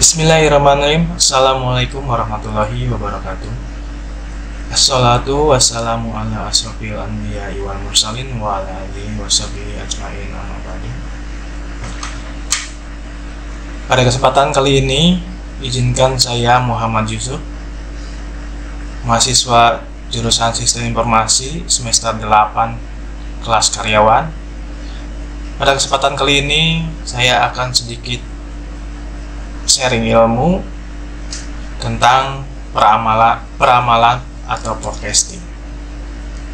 Bismillahirrahmanirrahim. Assalamualaikum warahmatullahi wabarakatuh. Assalatu wassalamu ala asrofil anbiya'i wal mursalin wa ala alihi washabihi ajma'in amma ba'du. Pada kesempatan kali ini, izinkan saya Muhammad Yusuf, mahasiswa jurusan Sistem Informasi semester 8 kelas karyawan. Pada kesempatan kali ini, saya akan sedikit sharing ilmu tentang peramalan atau forecasting,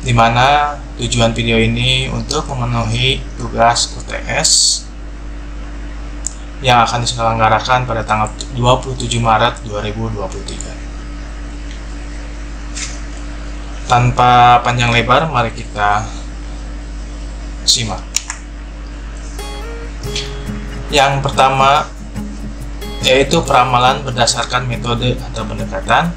dimana tujuan video ini untuk memenuhi tugas UTS yang akan diselenggarakan pada tanggal 27 Maret 2023. Tanpa panjang lebar, mari kita simak. Yang pertama yaitu peramalan berdasarkan metode atau pendekatan.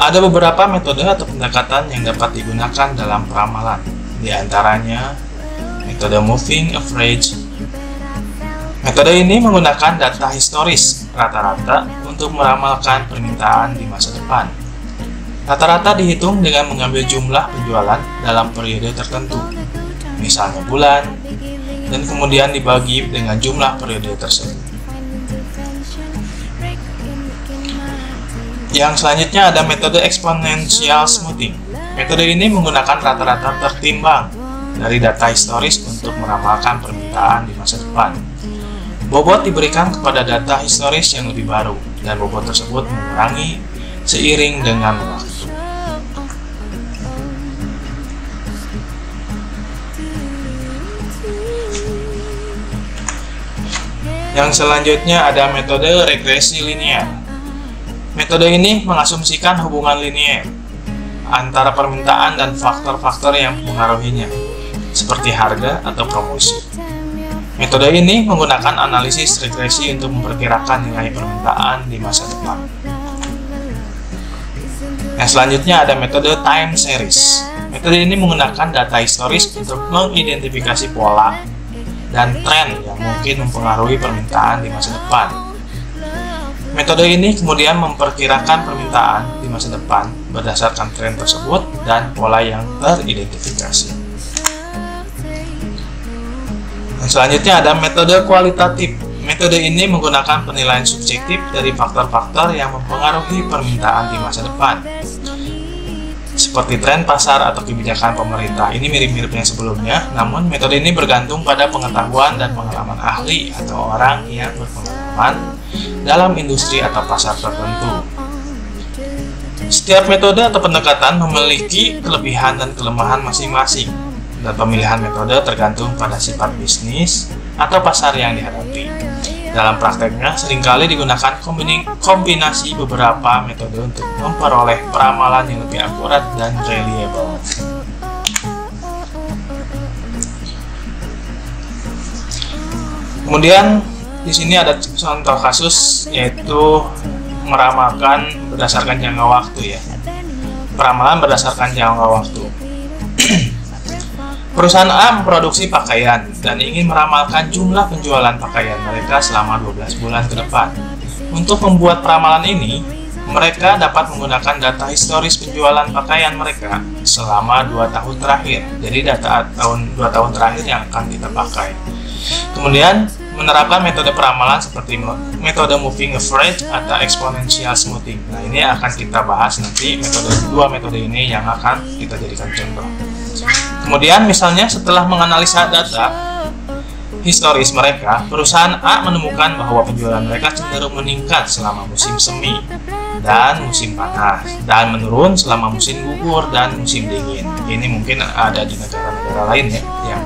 Ada beberapa metode atau pendekatan yang dapat digunakan dalam peramalan, di antaranya metode moving average. Metode ini menggunakan data historis rata-rata untuk meramalkan permintaan di masa depan. Rata-rata dihitung dengan mengambil jumlah penjualan dalam periode tertentu, misalnya bulan, dan kemudian dibagi dengan jumlah periode tersebut. Yang selanjutnya ada metode exponential smoothing. Metode ini menggunakan rata-rata tertimbang dari data historis untuk meramalkan permintaan di masa depan. Bobot diberikan kepada data historis yang lebih baru, dan bobot tersebut mengurangi seiring dengan waktu. Yang selanjutnya ada metode regresi linear. Metode ini mengasumsikan hubungan linier antara permintaan dan faktor-faktor yang mempengaruhinya, seperti harga atau promosi. Metode ini menggunakan analisis regresi untuk memperkirakan nilai permintaan di masa depan. Yang selanjutnya ada metode time series. Metode ini menggunakan data historis untuk mengidentifikasi pola dan tren yang mungkin mempengaruhi permintaan di masa depan. Metode ini kemudian memperkirakan permintaan di masa depan berdasarkan tren tersebut dan pola yang teridentifikasi. Dan selanjutnya ada metode kualitatif. Metode ini menggunakan penilaian subjektif dari faktor-faktor yang mempengaruhi permintaan di masa depan, seperti tren pasar atau kebijakan pemerintah. Ini mirip-mirip yang sebelumnya, namun metode ini bergantung pada pengetahuan dan pengalaman ahli atau orang yang berpengalaman dalam industri atau pasar tertentu. Setiap metode atau pendekatan memiliki kelebihan dan kelemahan masing-masing, dan pemilihan metode tergantung pada sifat bisnis atau pasar yang dihadapi. Dalam prakteknya, seringkali digunakan kombinasi beberapa metode untuk memperoleh peramalan yang lebih akurat dan reliable. Kemudian di sini ada contoh kasus, yaitu meramalkan berdasarkan jangka waktu ya. Peramalan berdasarkan jangka waktu. Perusahaan A memproduksi pakaian dan ingin meramalkan jumlah penjualan pakaian mereka selama 12 bulan ke depan. Untuk membuat peramalan ini, mereka dapat menggunakan data historis penjualan pakaian mereka selama 2 tahun terakhir. Jadi data 2 tahun terakhir yang akan kita pakai. Kemudian menerapkan metode peramalan seperti metode moving average atau exponential smoothing. Nah, ini akan kita bahas nanti dua metode ini yang akan kita jadikan contoh. Kemudian misalnya setelah menganalisa data historis mereka, perusahaan A menemukan bahwa penjualan mereka cenderung meningkat selama musim semi dan musim panas, dan menurun selama musim gugur dan musim dingin. Ini mungkin ada di negara-negara lain ya, yang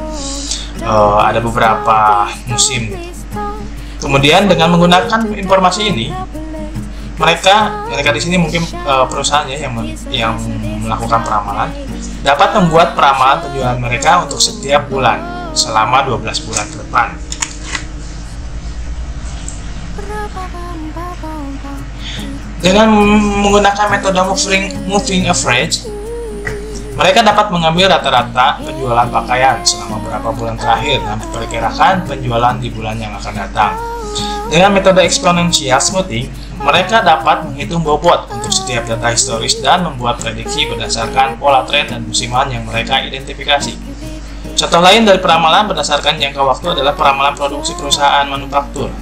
ada beberapa musim. Kemudian dengan menggunakan informasi ini, mereka di sini mungkin perusahaannya yang melakukan peramalan dapat membuat peramalan penjualan mereka untuk setiap bulan selama 12 bulan ke depan. Dengan menggunakan metode moving average, Mereka dapat mengambil rata-rata penjualan pakaian selama beberapa bulan terakhir dan memperkirakan penjualan di bulan yang akan datang. Dengan metode exponential smoothing, mereka dapat menghitung bobot untuk setiap data historis dan membuat prediksi berdasarkan pola tren dan musiman yang mereka identifikasi. Contoh lain dari peramalan berdasarkan jangka waktu adalah peramalan produksi perusahaan manufaktur.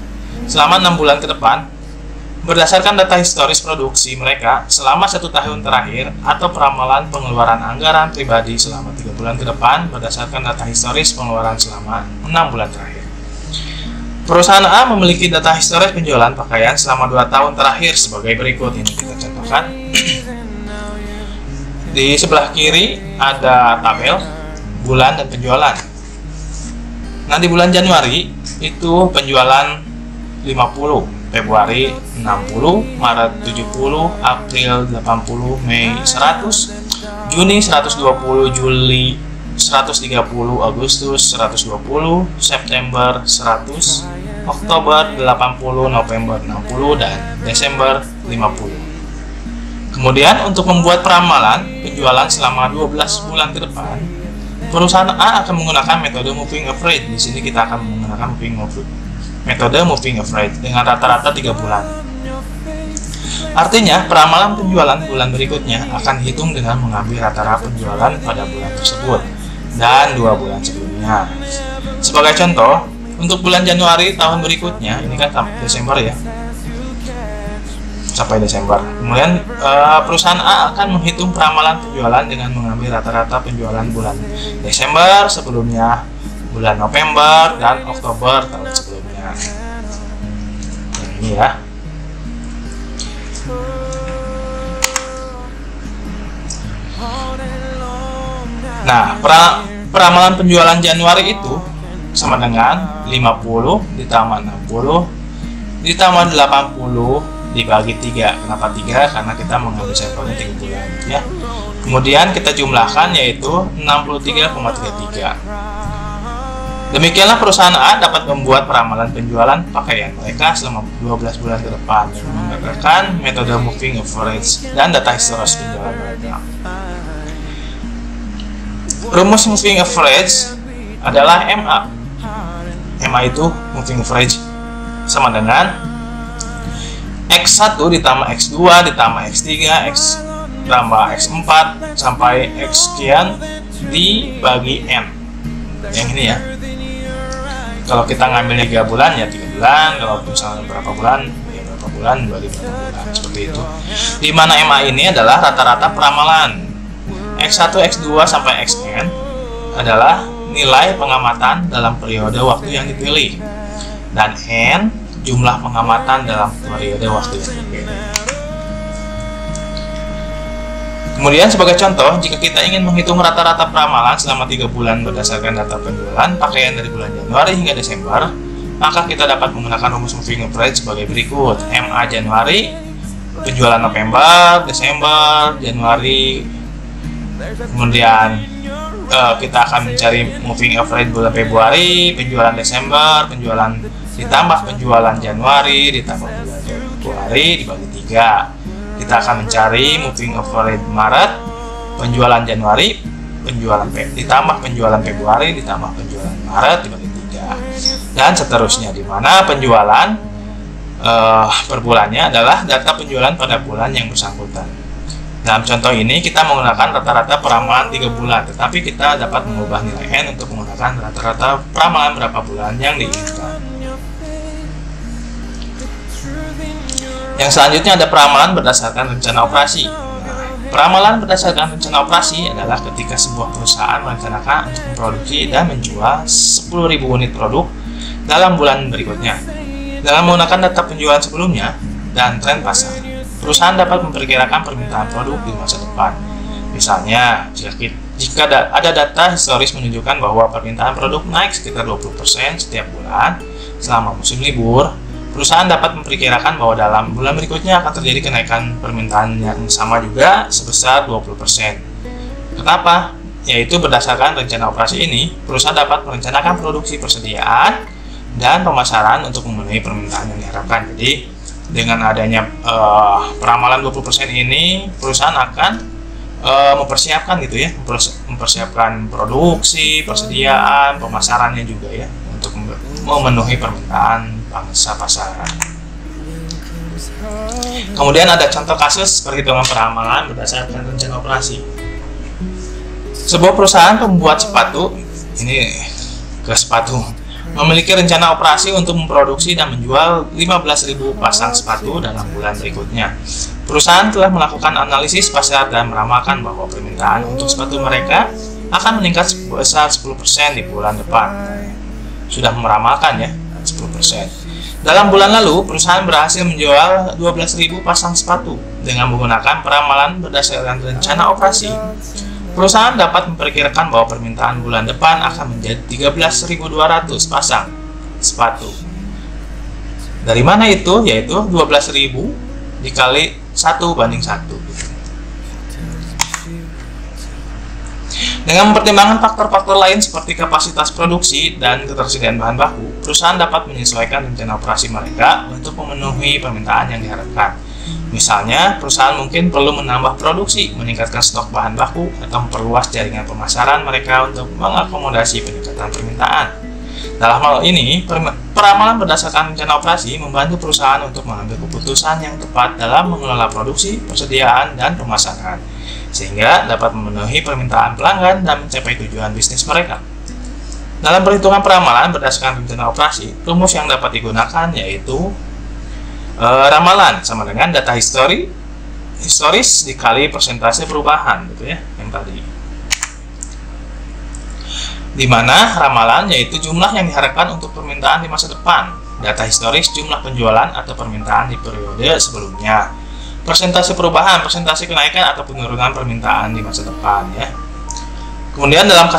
Selama 6 bulan ke depan, berdasarkan data historis produksi mereka selama 1 tahun terakhir, atau peramalan pengeluaran anggaran pribadi selama 3 bulan ke depan berdasarkan data historis pengeluaran selama 6 bulan terakhir. Perusahaan A memiliki data historis penjualan pakaian selama 2 tahun terakhir sebagai berikut. Ini kita contohkan. Di sebelah kiri ada tabel bulan dan penjualan. Nah, di bulan Januari itu penjualan 50, Februari 60, Maret 70, April 80, Mei 100, Juni 120, Juli 130, Agustus 120, September 100, Oktober 80, November 60, dan Desember 50. Kemudian untuk membuat peramalan penjualan selama 12 bulan ke depan, perusahaan A akan menggunakan metode moving average. Di sini kita akan menggunakan metode moving average dengan rata-rata 3 bulan. Artinya, peramalan penjualan bulan berikutnya akan dihitung dengan mengambil rata-rata penjualan pada bulan tersebut dan 2 bulan sebelumnya. Sebagai contoh, untuk bulan Januari tahun berikutnya, ini kan Desember ya, sampai Desember. Kemudian perusahaan A akan menghitung peramalan penjualan dengan mengambil rata-rata penjualan bulan Desember sebelumnya, bulan November, dan Oktober tahun sebelumnya. Ini ya. Nah, peramalan penjualan Januari itu sama dengan 50 ditambah 60 ditambah 80 dibagi 3. Kenapa 3? Karena kita mengambil sampelnya 3 bulan ya. Kemudian kita jumlahkan, yaitu 63,33. Demikianlah perusahaan A dapat membuat peramalan penjualan pakaian mereka selama 12 bulan ke depan dengan menggunakan metode moving average dan data historis penjualan mereka. Rumus moving average adalah MA. MA itu moving average sama dengan X1 ditambah X2 ditambah X3 X tambah X4 sampai X sekian dibagi N. Yang ini ya. Kalau kita ngambilnya 3 bulan ya 3 bulan, kalau misalnya berapa bulan ya berapa bulan, 25 bulan, seperti itu. Di mana MA ini adalah rata-rata peramalan. X1, X2 sampai Xn adalah nilai pengamatan dalam periode waktu yang dipilih, dan N jumlah pengamatan dalam periode waktu yang dipilih. Kemudian sebagai contoh, jika kita ingin menghitung rata-rata peramalan selama 3 bulan berdasarkan data penjualan pakaian dari bulan Januari hingga Desember, maka kita dapat menggunakan rumus moving average sebagai berikut. MA Januari, penjualan November, Desember, Januari, kemudian kita akan mencari moving average bulan Februari, penjualan Desember, penjualan ditambah penjualan Januari ditambah bulan Februari dibagi 3. Kita akan mencari moving average Maret, penjualan Januari, ditambah penjualan Februari ditambah penjualan Maret dibagi 3, dan seterusnya, di mana penjualan per bulannya adalah data penjualan pada bulan yang bersangkutan. Dalam contoh ini kita menggunakan rata-rata peramalan 3 bulan, tetapi kita dapat mengubah nilai N untuk menggunakan rata-rata peramalan berapa bulan yang diinginkan. Yang selanjutnya ada peramalan berdasarkan rencana operasi. Peramalan berdasarkan rencana operasi adalah ketika sebuah perusahaan merencanakan untuk memproduksi dan menjual 10.000 unit produk dalam bulan berikutnya. Dengan menggunakan data penjualan sebelumnya dan tren pasar, perusahaan dapat memperkirakan permintaan produk di masa depan. Misalnya, jika ada data historis menunjukkan bahwa permintaan produk naik sekitar 20% setiap bulan selama musim libur, perusahaan dapat memperkirakan bahwa dalam bulan berikutnya akan terjadi kenaikan permintaan yang sama juga sebesar 20%. Kenapa? Yaitu berdasarkan rencana operasi ini, perusahaan dapat merencanakan produksi persediaan dan pemasaran untuk memenuhi permintaan yang diharapkan. Jadi, dengan adanya peramalan 20% ini, perusahaan akan mempersiapkan gitu ya, mempersiapkan produksi, persediaan, pemasarannya juga ya, untuk memenuhi permintaan pangsa pasar. Kemudian ada contoh kasus perhitungan peramalan berdasarkan rencana operasi. Sebuah perusahaan pembuat sepatu, ini ke sepatu, memiliki rencana operasi untuk memproduksi dan menjual 15.000 pasang sepatu dalam bulan berikutnya. Perusahaan telah melakukan analisis pasar dan meramalkan bahwa permintaan untuk sepatu mereka akan meningkat sebesar 10% di bulan depan. Sudah meramalkan ya, 10%. Dalam bulan lalu, perusahaan berhasil menjual 12.000 pasang sepatu. Dengan menggunakan peramalan berdasarkan rencana operasi, perusahaan dapat memperkirakan bahwa permintaan bulan depan akan menjadi 13.200 pasang sepatu. Dari mana itu? Yaitu 12.000 dikali 1:1. Dengan mempertimbangkan faktor-faktor lain seperti kapasitas produksi dan ketersediaan bahan baku, perusahaan dapat menyesuaikan rencana operasi mereka untuk memenuhi permintaan yang diharapkan. Misalnya, perusahaan mungkin perlu menambah produksi, meningkatkan stok bahan baku, atau memperluas jaringan pemasaran mereka untuk mengakomodasi peningkatan permintaan. Dalam hal ini, peramalan berdasarkan rencana operasi membantu perusahaan untuk mengambil keputusan yang tepat dalam mengelola produksi, persediaan, dan pemasaran, sehingga dapat memenuhi permintaan pelanggan dan mencapai tujuan bisnis mereka. Dalam perhitungan peramalan berdasarkan rencana operasi, rumus yang dapat digunakan yaitu ramalan sama dengan data historis dikali persentase perubahan, gitu ya, yang tadi. Di mana ramalan yaitu jumlah yang diharapkan untuk permintaan di masa depan, data historis jumlah penjualan atau permintaan di periode sebelumnya, persentase perubahan, persentase kenaikan atau penurunan permintaan di masa depan, ya. Kemudian dalam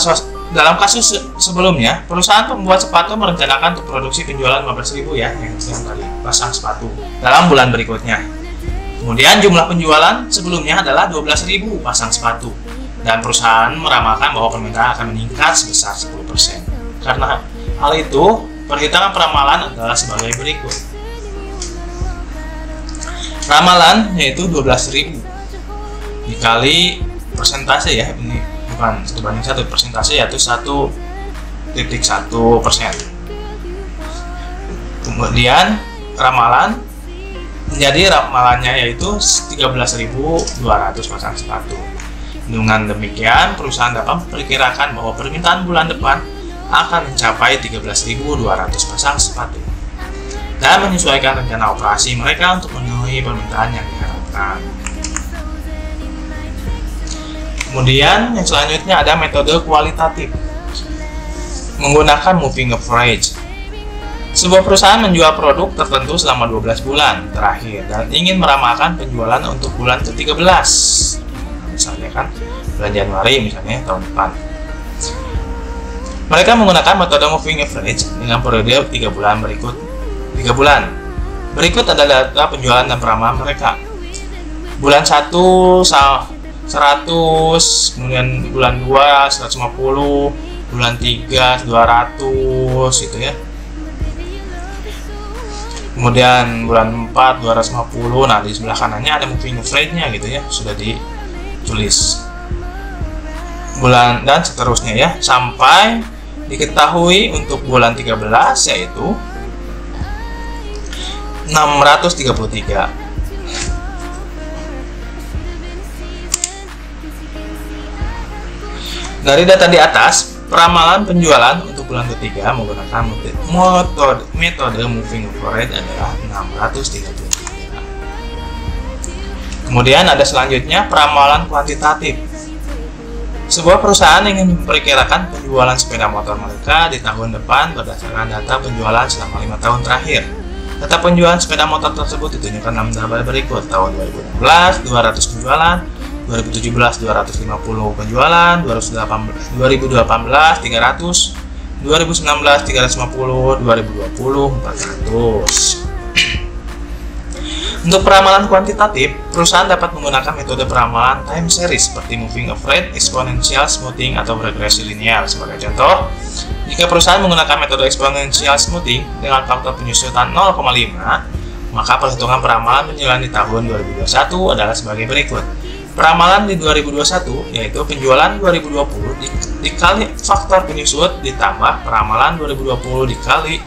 kasus sebelumnya, perusahaan pembuat sepatu merencanakan untuk produksi penjualan 15.000 ya, yang tadi pasang sepatu dalam bulan berikutnya. Kemudian jumlah penjualan sebelumnya adalah 12.000 pasang sepatu, dan perusahaan meramalkan bahwa permintaan akan meningkat sebesar 10%. Karena hal itu, perhitungan peramalan adalah sebagai berikut. Ramalan yaitu 12.000 dikali persentase ya, ini bukan 1:1, persentase yaitu 1,1%. Kemudian ramalan menjadi ramalannya yaitu 13.200 pasang sepatu. Dengan demikian, perusahaan dapat memperkirakan bahwa permintaan bulan depan akan mencapai 13.200 pasang sepatu dan menyesuaikan rencana operasi mereka untuk memenuhi permintaan yang diharapkan. Kemudian yang selanjutnya ada metode kualitatif menggunakan moving average. Sebuah perusahaan menjual produk tertentu selama 12 bulan terakhir dan ingin meramalkan penjualan untuk bulan ke-13. Misalnya kan bulan Januari misalnya tahun depan. Mereka menggunakan metode moving average dengan periode 3 bulan berikut. 3 bulan. Berikut adalah data penjualan dan peramalan mereka. Bulan 1 100, kemudian bulan 2 150, bulan 3 200 gitu ya. Kemudian bulan 4 250. Nah, di sebelah kanannya ada moving average-nya gitu ya, sudah ditulis. Bulan dan seterusnya ya, sampai diketahui untuk bulan 13 yaitu 633. Dari data di atas, peramalan penjualan untuk bulan ketiga menggunakan metode moving average adalah 633. Kemudian ada selanjutnya peramalan kuantitatif. Sebuah perusahaan ingin memperkirakan penjualan sepeda motor mereka di tahun depan berdasarkan data penjualan selama 5 tahun terakhir. Data penjualan sepeda motor tersebut ditunjukkan dalam tabel berikut. Tahun 2016, 200 penjualan, 2017, 250 penjualan, 2018, 300, 2019, 350, 2020, 400. Untuk peramalan kuantitatif, perusahaan dapat menggunakan metode peramalan time series seperti moving average, exponential smoothing, atau regresi linear. Sebagai contoh, jika perusahaan menggunakan metode exponential smoothing dengan faktor penyusutan 0,5, maka perhitungan peramalan penjualan di tahun 2021 adalah sebagai berikut. Peramalan di 2021 yaitu penjualan 2020 dikali faktor penyusut ditambah peramalan 2020 dikali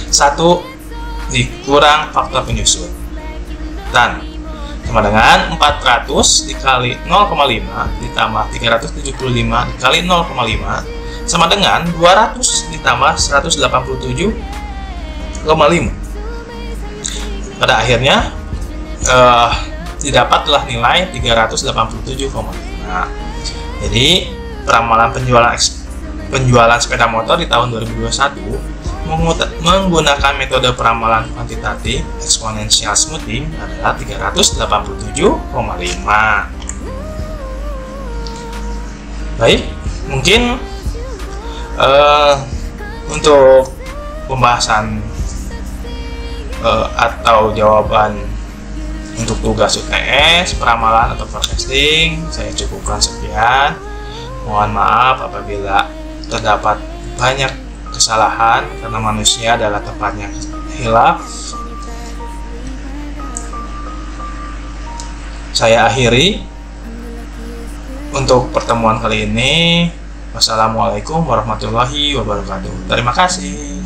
1 dikurang faktor penyusun. Dan sama dengan 400 dikali 0,5 ditambah 375 dikali 0,5 sama dengan 200 ditambah 187,5. Pada akhirnya didapatlah nilai 387,5. Jadi peramalan penjualan sepeda motor di tahun 2021 menggunakan metode peramalan kuantitatif exponential smoothing adalah 387,5. Baik, mungkin untuk pembahasan atau jawaban untuk tugas UTS, peramalan atau forecasting saya cukupkan sekian. Mohon maaf apabila terdapat banyak kesalahan karena manusia adalah tempatnya khilaf. Saya akhiri untuk pertemuan kali ini. Wassalamualaikum warahmatullahi wabarakatuh. Terima kasih.